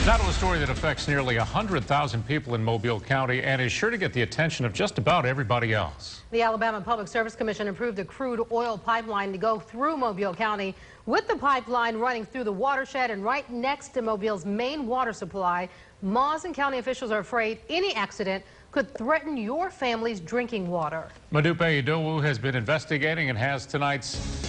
Now to a story that affects nearly 100,000 people in Mobile County and is sure to get the attention of just about everybody else. The Alabama Public Service Commission approved a crude oil pipeline to go through Mobile County, with the pipeline running through the watershed and right next to Mobile's main water supply. Moss and county officials are afraid any accident could threaten your family's drinking water. Modupe Idowu has been investigating and has tonight's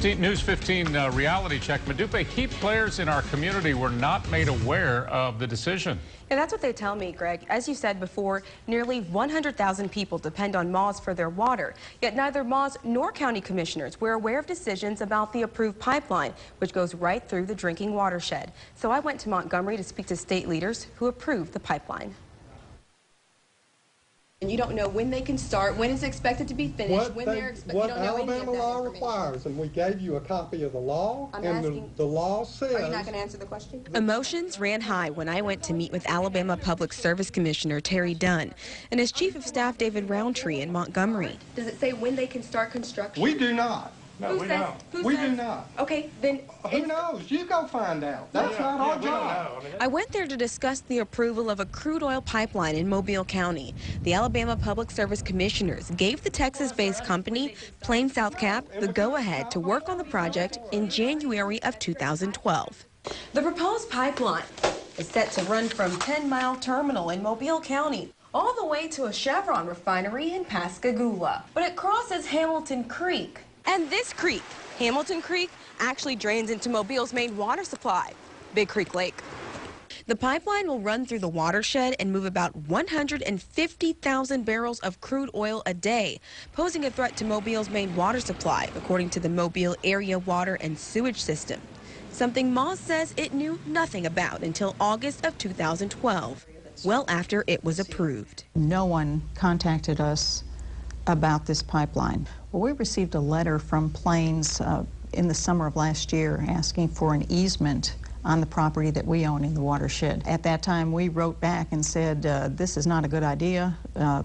News 15 reality check. Modupe, key players in our community were not made aware of the decision. Yeah, that's what they tell me, Greg. As you said before, nearly 100,000 people depend on Moss for their water. Yet neither Moss nor county commissioners were aware of decisions about the approved pipeline, which goes right through the drinking watershed. So I went to Montgomery to speak to state leaders who approved the pipeline. And you don't know when they can start, when it's expected to be finished, what Alabama law requires, and we gave you a copy of the law, the law says... Are you not going to answer the question? Emotions ran high when I went to meet with Alabama Public Service Commissioner Terry Dunn and his Chief of Staff David Roundtree in Montgomery. Does it say when they can start construction? We do not. No, we don't. We do not. Okay, then... Who knows? You go find out. That's not our job. I went there to discuss the approval of a crude oil pipeline in Mobile County. The Alabama Public Service Commissioners gave the Texas-based company, Plain South Cap, the go-ahead to work on the project in January of 2012. The proposed pipeline is set to run from 10 Mile Terminal in Mobile County all the way to a Chevron refinery in Pascagoula. But it crosses Hamilton Creek. And this creek, Hamilton Creek, actually drains into Mobile's main water supply, Big Creek Lake. The pipeline will run through the watershed and move about 150,000 barrels of crude oil a day, posing a threat to Mobile's main water supply, according to the Mobile Area Water and Sewage System, something Moss says it knew nothing about until August of 2012, well after it was approved. No one contacted us about this pipeline. Well, we received a letter from Plains in the summer of last year asking for an easement on the property that we own in the watershed. At that time, we wrote back and said, this is not a good idea.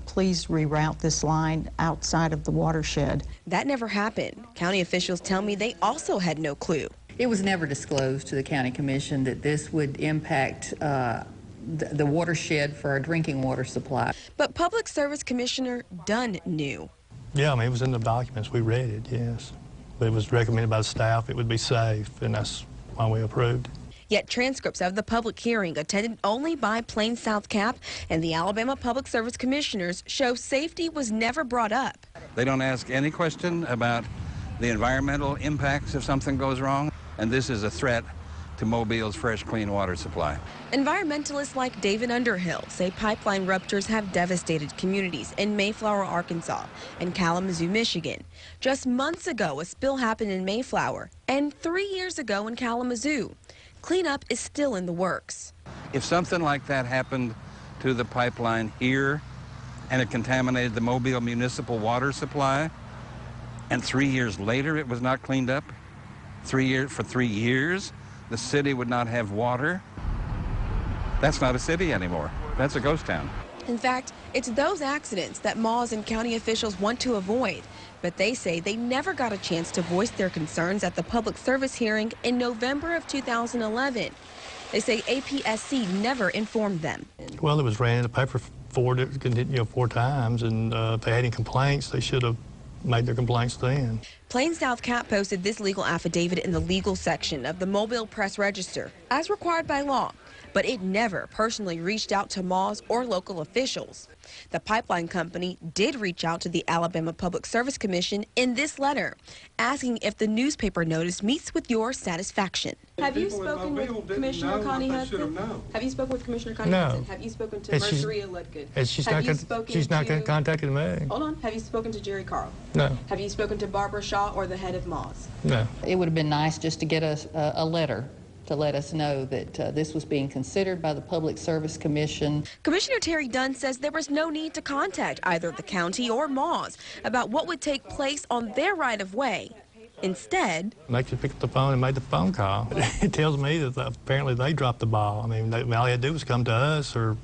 Please reroute this line outside of the watershed. That never happened. County officials tell me they also had no clue. It was never disclosed to the County Commission that this would impact the watershed for our drinking water supply. But Public Service Commissioner Dunn knew. Yeah, I mean, it was in the documents. We read it, yes. But it was recommended by the staff it would be safe, and that's why we approved. Yet transcripts of the public hearing, attended only by Plain South Cap and the Alabama Public Service Commissioners, show safety was never brought up. They don't ask any question about the environmental impacts if something goes wrong, and this is a threat to Mobile's fresh, clean water supply. Environmentalists like David Underhill say pipeline ruptures have devastated communities in Mayflower, Arkansas, and Kalamazoo, Michigan. Just months ago, a spill happened in Mayflower, and 3 years ago in Kalamazoo. Cleanup is still in the works. If something like that happened to the pipeline here, and it contaminated the Mobile municipal water supply, and 3 years later it was not cleaned up, for 3 years, the city would not have water. That's not a city anymore. That's a ghost town. In fact, it's those accidents that Moss and county officials want to avoid. But they say they never got a chance to voice their concerns at the public service hearing in November of 2011. They say APSC never informed them. Well, it was ran in the paper four times, and if they had any complaints, they should have made their complaints then. Plain South Cap posted this legal affidavit in the legal section of the Mobile Press Register, as required by law, but it never personally reached out to Moss or local officials. The pipeline company did reach out to the Alabama Public Service Commission in this letter, asking if the newspaper notice meets with your satisfaction. Have you spoken with Commissioner Connie Hudson? Have you spoken with Commissioner Connie Hudson? Have you spoken to Merceria Ludgood? She's not contacted me. Hold on. Have you spoken to Jerry Carl? No. Have you spoken to Barbara Shaw or the head of Moss? No. It would have been nice just to get us a letter to let us know that this was being considered by the Public Service Commission. Commissioner Terry Dunn says there was no need to contact either the county or Moss about what would take place on their right-of-way. Instead, Makes you pick up the phone and made the phone call. It tells me that apparently they dropped the ball. I mean, all they had to do was come to us or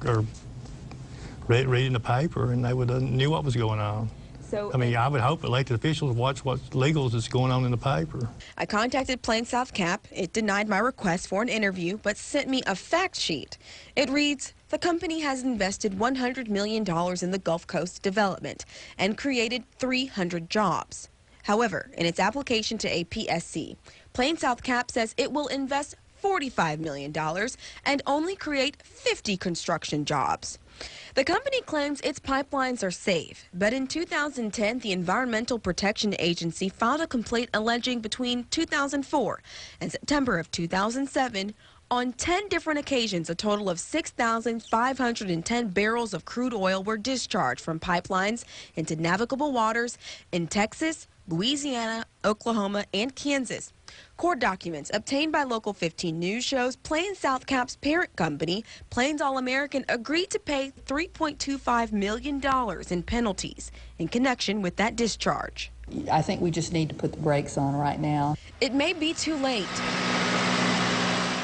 read in the paper, and they would have knew what was going on. So, I mean, I would hope elected officials watch what's legal is going on in the paper. I contacted Plains South Cap. It denied my request for an interview, but sent me a fact sheet. It reads, the company has invested $100 million in the Gulf Coast development and created 300 jobs. However, in its application to APSC, Plains South Cap says it will invest $45 million and only create 50 construction jobs. The company claims its pipelines are safe, but in 2010, the Environmental Protection Agency filed a complaint alleging between 2004 and September of 2007, on 10 different occasions, a total of 6,510 barrels of crude oil were discharged from pipelines into navigable waters in Texas, Louisiana, Oklahoma, and Kansas. Court documents obtained by Local 15 News shows Plains South Cap's parent company, Plains All American, agreed to pay $3.25 million in penalties in connection with that discharge. I think we just need to put the brakes on right now. It may be too late.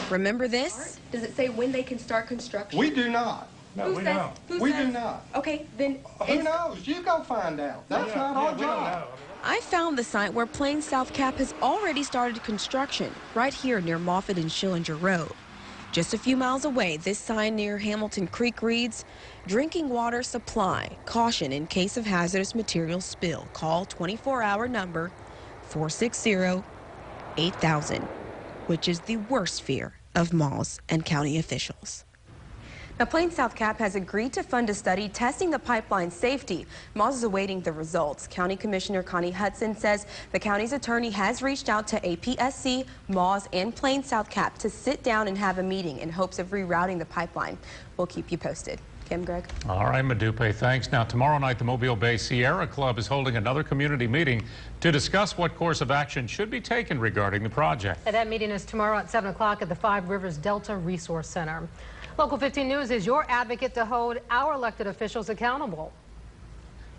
Remember this? does it say when they can start construction? We do not. No, we don't. We do not. Okay, then Who knows? You go find out. That's not our job. I found the site where Plains South Cap has already started construction, right here near Moffett and Schillinger Road. Just a few miles away, this sign near Hamilton Creek reads, drinking water supply, caution in case of hazardous materials spill. Call 24-hour number 460-8000, which is the worst fear of Moss and county officials. Now, Plains South Cap has agreed to fund a study testing the pipeline's safety. Moss is awaiting the results. County Commissioner Connie Hudson says the county's attorney has reached out to APSC, Moss, and Plains South Cap to sit down and have a meeting in hopes of rerouting the pipeline. We'll keep you posted. Kim, Greg. All right, Modupe, thanks. Now, tomorrow night, the Mobile Bay Sierra Club is holding another community meeting to discuss what course of action should be taken regarding the project. And that meeting is tomorrow at 7 o'clock at the Five Rivers Delta Resource Center. Local 15 News is your advocate to hold our elected officials accountable.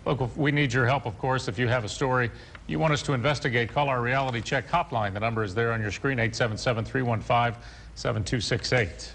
Look, we need your help, of course. If you have a story you want us to investigate, call our Reality Check hotline. The number is there on your screen, 877-315-7268.